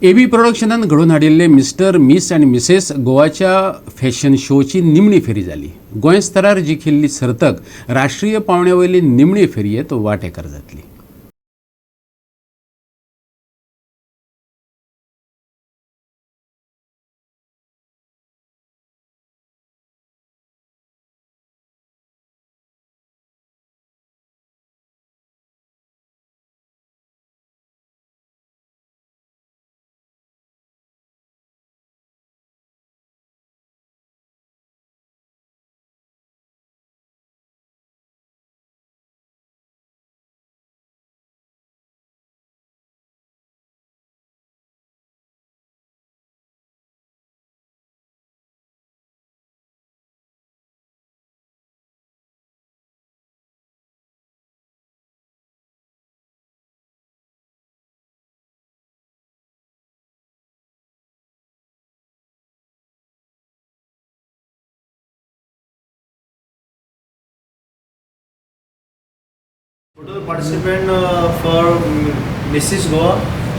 AB प्रोडक्शनान घडोवन हाडिल्ले mister miss आनी मिसेस गोवाच्या फॅशन शोची निमणी फेरी जाली. गोंय स्तरार जिखिल्ली सर्तक राष्ट्रीय पावंड्या वयली निमणे फेरयेंत वांटेकार जातली. Total participant for Mrs. Goa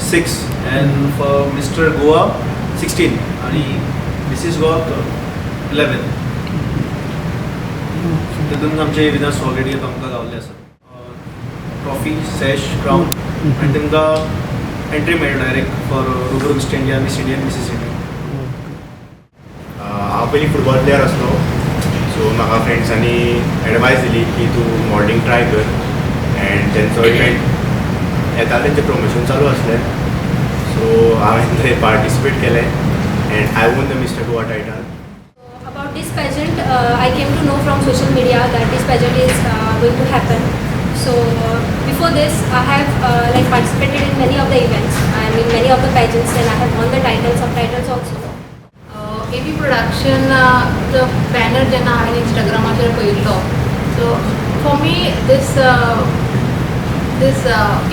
6 and for Mr. Goa 16 and Mrs. Goa 11. तितून आमचे विनर्स ऑलरेडी आमकां गावल्ले आसा. ट्रॉफी, सॅश, क्राउन आनी तांकां एंट्री मेळ्ळी डायरेक्ट फॉर रुबरू mister India, miss India, missus India. हांव पयलीं फुटबॉल प्लेयर आसलो, सो म्हाका फ्रेंड्सांनी एडवायस दिली की तूं मॉडलिंग ट्राय कर. एंड तेंचो इवेंट येता तेंचें प्रमोशन चालू आसलें, सो हांवें थंय पार्टिसिपेट केलें and I won the mister Goa title. About this pageant, I came to know from social media that this pageant is going to happen. So before this, I have participated in many of the events and in many of the pageants, and I have won the titles, subtitles also. AB production जो banner जेन्ना हांवें इंस्टाग्रामाचेर पळयल्लो, so for me this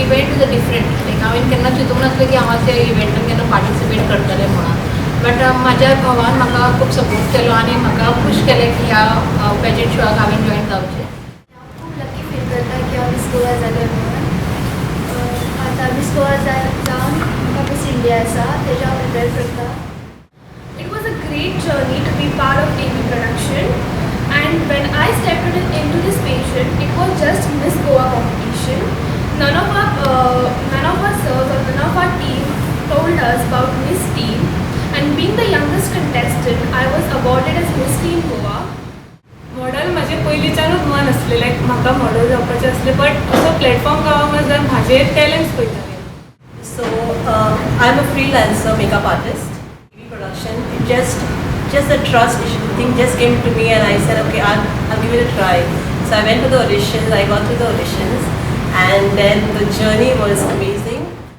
event is a different. Like हांवें केन्ना चिंतूंक नासलें की हांव त्या इवेंटान केन्ना पार्टिसिपेट करतलें म्हणून. बट म्हाज्या भावान म्हाका खूब सपोर्ट केलो आनी म्हाका पुश केलें की ह्या पेजंट शोआक हांवें जॉयन जावचें. खूप लकी फील करता की हांव मिस गोवा जालें म्हणून. आतां मिस गोवा जावन म्हाका मिस इंडिया आसा, तेजे हांव प्रिपेर करता. It was a great journey to be part of AB production, and when I stepped into this pageant, it was just Miss Goa competition. None of our sirs or none of our team told us about Miss Team, and being the youngest contestant, I was awarded as Miss Team Goa. Model म्हजें पयलींच्यानूच मन आसलें, लायक म्हाका model जावपाचें आसलें, but असो platform गावंक जाय म्हाजे टॅलंट्स पळयतालें. So I'm a freelancer makeup artist. TV production. Just the trust thing just came to me, and I said, okay, I'll give it a try. So I went to the auditions. I got through the auditions, and then the journey was amazing.